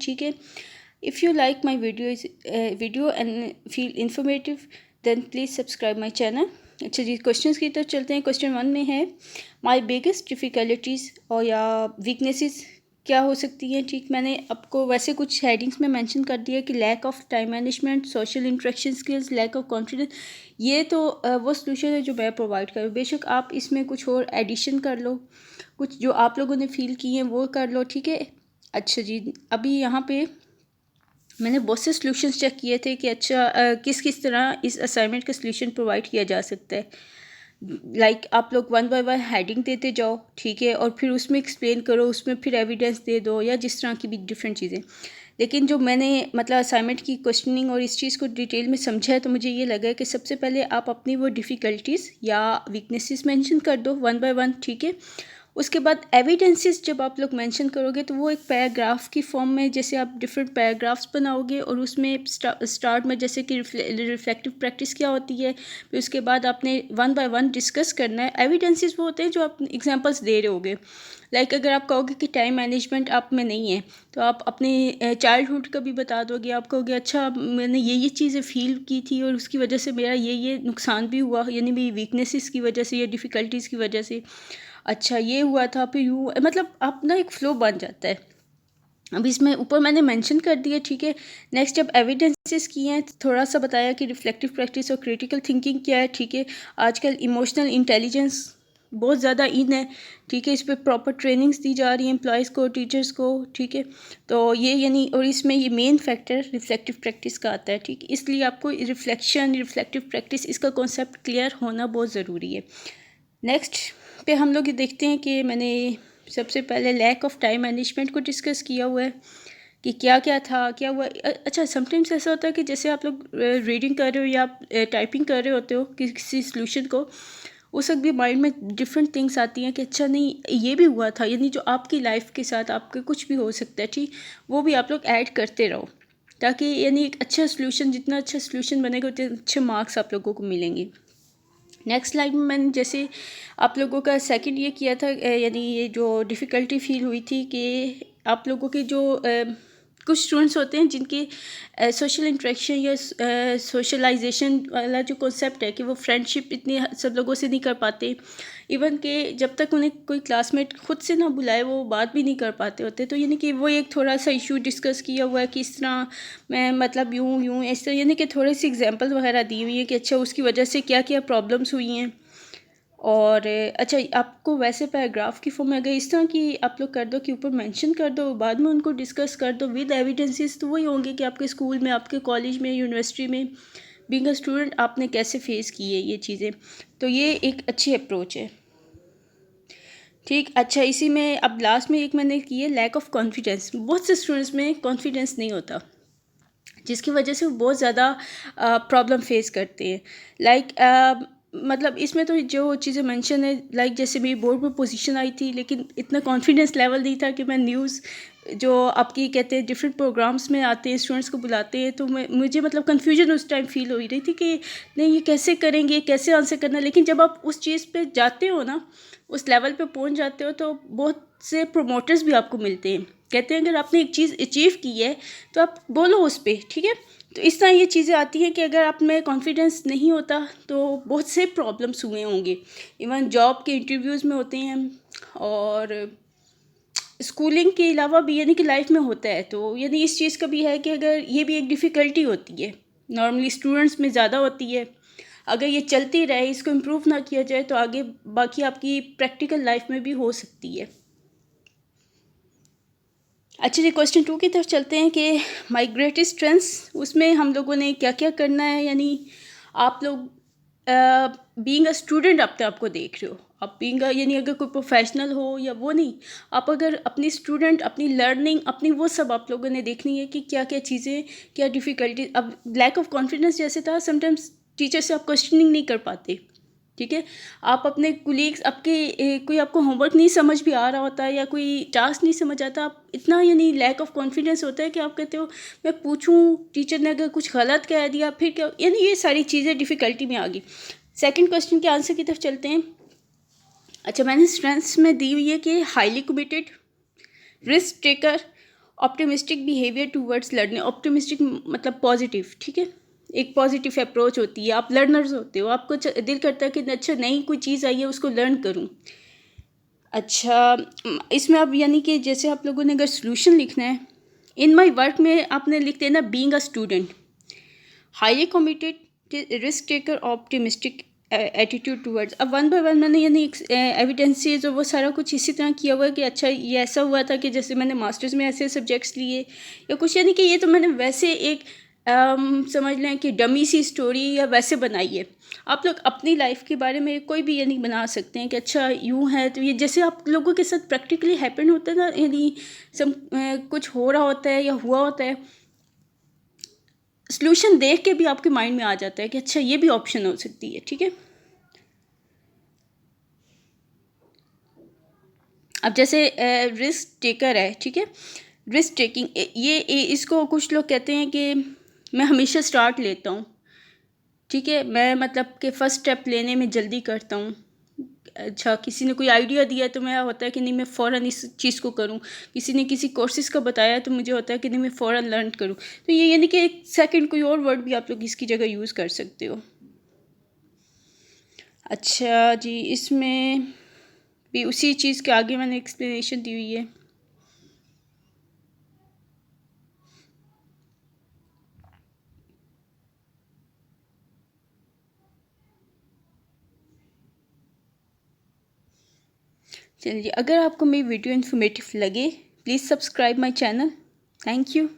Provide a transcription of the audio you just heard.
ठीक है। If you like my video and feel informative then please subscribe my channel. अच्छा जी, questions की तरफ चलते हैं। क्वेश्चन 1 में है माई बिगेस्ट डिफ़िकल्टीज़ और या वीकनेसेस क्या हो सकती हैं। ठीक, मैंने आपको वैसे कुछ हेडिंग्स में मेंशन कर दिया कि lack of time management, social interaction skills, lack of confidence. ये तो वो सोल्यूशन है जो मैं प्रोवाइड करूँ। बेशक आप इसमें कुछ और एडिशन कर लो, कुछ जो आप लोगों ने फील किए हैं वो कर लो, ठीक है। अच्छा जी, अभी यहाँ पे मैंने बहुत से सॉल्यूशंस चेक किए थे कि अच्छा किस किस तरह इस असाइनमेंट का सॉल्यूशन प्रोवाइड किया जा सकता है। लाइक आप लोग 1 बाय 1 हेडिंग देते जाओ, ठीक है, और फिर उसमें एक्सप्लेन करो, उसमें फिर एविडेंस दे दो या जिस तरह की भी डिफरेंट चीज़ें। लेकिन जो मैंने मतलब असाइनमेंट की क्वेश्चनिंग और इस चीज़ को डिटेल में समझा है, तो मुझे ये लगा कि सबसे पहले आप अपनी वो डिफ़िकल्टीज़ या वीकनेसेस मेंशन कर दो 1 बाय 1, ठीक है। उसके बाद एविडेंसेस जब आप लोग मेंशन करोगे तो वो एक पैराग्राफ की फॉर्म में, जैसे आप डिफरेंट पैराग्राफ्स बनाओगे और उसमें स्टार्ट में जैसे कि रिफ्लेक्टिव प्रैक्टिस क्या होती है, फिर उसके बाद आपने 1 बाय 1 डिस्कस करना है। एविडेंसेस वो होते हैं जो आप एग्जांपल्स दे रहे होगे। लाइक अगर आप कहोगे कि टाइम मैनेजमेंट आप में नहीं है, तो आप अपने चाइल्डहुड का भी बता दोगे। आप कहोगे अच्छा मैंने ये चीज़ें फील की थी और उसकी वजह से मेरा ये नुकसान भी हुआ, यानी मेरी वीकनेसेस की वजह से या डिफ़िकल्टीज़ की वजह से। अच्छा ये हुआ था, फिर यूँ मतलब अपना एक फ़्लो बन जाता है। अब इसमें ऊपर मैंने मेंशन कर दिया, ठीक है। नेक्स्ट जब एविडेंसेस किए हैं, थोड़ा सा बताया कि रिफ्लेक्टिव प्रैक्टिस और क्रिटिकल थिंकिंग क्या है, ठीक है। आजकल इमोशनल इंटेलिजेंस बहुत ज़्यादा इन है, ठीक है। इस पर प्रॉपर ट्रेनिंग्स दी जा रही हैं एम्प्लॉयज़ को, टीचर्स को, ठीक है। तो ये यानी और इसमें ये मेन फैक्टर रिफ्लेक्टिव प्रैक्टिस का आता है, ठीक है। इसलिए आपको रिफ्लेक्टिव प्रैक्टिस इसका कॉन्सेप्ट क्लियर होना बहुत ज़रूरी है। नेक्स्ट पे हम लोग ये देखते हैं कि मैंने सबसे पहले लैक ऑफ टाइम मैनेजमेंट को डिस्कस किया हुआ है कि क्या क्या था, क्या हुआ। अच्छा, समटाइम्स ऐसा होता है कि जैसे आप लोग रीडिंग कर रहे हो या टाइपिंग कर रहे होते हो किसी सॉल्यूशन को, उस वक्त भी माइंड में डिफरेंट थिंग्स आती हैं कि अच्छा नहीं ये भी हुआ था, यानी जो आपकी लाइफ के साथ आपके कुछ भी हो सकता है, ठीक, वो भी आप लोग ऐड करते रहो, ताकि यानी एक अच्छा सॉल्यूशन, जितना अच्छा सॉल्यूशन बनेगा उतने अच्छे मार्क्स आप लोगों को मिलेंगे। नेक्स्ट स्लाइड में मैंने जैसे आप लोगों का सेकंड ये किया था, यानी ये जो डिफ़िकल्टी फील हुई थी कि आप लोगों के जो कुछ स्टूडेंट्स होते हैं जिनकी सोशल इंटरेक्शन या सोशलाइजेशन वाला जो कॉन्सेप्ट है कि वो फ्रेंडशिप इतनी सब लोगों से नहीं कर पाते। इवन कि जब तक उन्हें कोई क्लासमेट खुद से ना बुलाए वो बात भी नहीं कर पाते होते। तो यानी कि वो एक थोड़ा सा इशू डिस्कस किया हुआ है कि इस तरह मैं मतलब यूँ इस तरह, यानी कि थोड़ी सी एग्जांपल वगैरह दी हुई है कि अच्छा उसकी वजह से क्या क्या प्रॉब्लम्स हुई हैं। और अच्छा आपको वैसे पैराग्राफ की फॉर्म में अगर इस तरह की आप लोग कर दो कि ऊपर मेंशन कर दो, बाद में उनको डिस्कस कर दो विद एविडेंसेस, तो वही होंगे कि आपके स्कूल में, आपके कॉलेज में, यूनिवर्सिटी में बीइंग अ स्टूडेंट आपने कैसे फेस की है ये चीज़ें। तो ये एक अच्छी अप्रोच है, ठीक। अच्छा, इसी में अब लास्ट में एक मैंने की है लैक ऑफ कॉन्फिडेंस। बहुत से स्टूडेंट्स में कॉन्फिडेंस नहीं होता, जिसकी वजह से वो बहुत ज़्यादा प्रॉब्लम फेस करते हैं। लाइक मतलब इसमें तो जो चीज़ें मेंशन है, लाइक जैसे मेरी बोर्ड में पोजीशन आई थी, लेकिन इतना कॉन्फिडेंस लेवल नहीं था कि मैं न्यूज़ जो आपकी कहते हैं डिफरेंट प्रोग्राम्स में आते हैं, स्टूडेंट्स को बुलाते हैं, तो मुझे मतलब कन्फ्यूजन उस टाइम फील हो रही थी कि नहीं ये कैसे करेंगे, कैसे आंसर करना। लेकिन जब आप उस चीज़ पे जाते हो ना, उस लेवल पे पहुंच जाते हो, तो बहुत से प्रोमोटर्स भी आपको मिलते हैं, कहते हैं अगर आपने एक चीज़ अचीव की है तो आप बोलो उस पर, ठीक है। तो इस तरह ये चीज़ें आती हैं कि अगर आप में कॉन्फिडेंस नहीं होता तो बहुत से प्रॉब्लम्स हुए होंगे। इवन जॉब के इंटरव्यूज़ में होते हैं और स्कूलिंग के अलावा भी, यानी कि लाइफ में होता है। तो यानी इस चीज़ का भी है कि अगर ये भी एक डिफ़िकल्टी होती है, नॉर्मली स्टूडेंट्स में ज़्यादा होती है। अगर ये चलती रहे, इसको इम्प्रूव ना किया जाए, तो आगे बाकी आपकी प्रैक्टिकल लाइफ में भी हो सकती है। अच्छा जी, क्वेश्चन 2 की तरफ चलते हैं कि माई ग्रेटेस्ट स्ट्रेंथ्स, उसमें हम लोगों ने क्या क्या करना है। यानी आप लोग बीइंग अ स्टूडेंट अपने आप को देख रहे हो, आप बीइंग यानी अगर कोई प्रोफेशनल हो या वो नहीं, आप अगर अपनी स्टूडेंट, अपनी लर्निंग, अपनी वो सब आप लोगों ने देखनी है कि क्या क्या चीज़ें, क्या डिफ़िकल्टी। अब लैक ऑफ कॉन्फिडेंस जैसे था, समटाइम्स टीचर से आप क्वेश्चनिंग नहीं कर पाते, ठीक है। आप अपने कुलीग्स, आपके कोई आपको होमवर्क नहीं समझ भी आ रहा होता है या कोई टास्क नहीं समझ आता, आप इतना यानी लैक ऑफ कॉन्फिडेंस होता है कि आप कहते हो मैं पूछूं, टीचर ने अगर कुछ गलत कह दिया फिर क्या, यानी ये सारी चीज़ें डिफ़िकल्टी में आ गई। सेकंड क्वेश्चन के आंसर की तरफ चलते हैं। अच्छा, मैंने स्ट्रेंथ्स में दी हुई है कि highly committed, risk taker optimistic behaviour towards learning, optimistic मतलब पॉजिटिव, ठीक है, एक पॉजिटिव अप्रोच होती है। आप लर्नर्स होते हो, आपको दिल करता है कि अच्छा नई कोई चीज़ आई है उसको लर्न करूँ। अच्छा, इसमें अब यानी कि जैसे आप लोगों ने अगर सोल्यूशन लिखना है, इन माई वर्क में आपने लिख देना being a student, highly committed, risk taker, optimistic attitude towards. अब वन बाय वन मैंने यानी एविडेंसेस और वो सारा कुछ इसी तरह किया हुआ है कि अच्छा ये ऐसा हुआ था कि जैसे मैंने मास्टर्स में ऐसे सब्जेक्ट्स लिए या कुछ, यानी कि ये तो मैंने वैसे एक समझ लें कि डमी सी स्टोरी या वैसे बनाई है। आप लोग अपनी लाइफ के बारे में कोई भी यानी बना सकते हैं कि अच्छा यूँ है, तो ये जैसे आप लोगों के साथ प्रैक्टिकली हैपन होता है ना, यानी कुछ हो रहा होता है या हुआ होता है, सॉल्यूशन देख के भी आपके माइंड में आ जाता है कि अच्छा ये भी ऑप्शन हो सकती है, ठीक है। अब जैसे रिस्क टेकर है, ठीक है, रिस्क टेकिंग, इसको कुछ लोग कहते हैं कि मैं हमेशा स्टार्ट लेता हूँ, ठीक है, मैं मतलब कि फ़र्स्ट स्टेप लेने में जल्दी करता हूँ। अच्छा, किसी ने कोई आइडिया दिया तो मैं होता है कि नहीं मैं फ़ौरन इस चीज़ को करूँ, किसी ने किसी कोर्सेज का बताया तो मुझे होता है कि नहीं मैं फ़ौरन लर्न करूँ। तो ये यानी कि एक सेकंड कोई और वर्ड भी आप लोग इसकी जगह यूज़ कर सकते हो। अच्छा जी, इसमें भी उसी चीज़ के आगे मैंने एक्सप्लेनेशन दी हुई है। चलिए, अगर आपको मेरी वीडियो इन्फॉर्मेटिव लगे, please subscribe my channel. Thank you.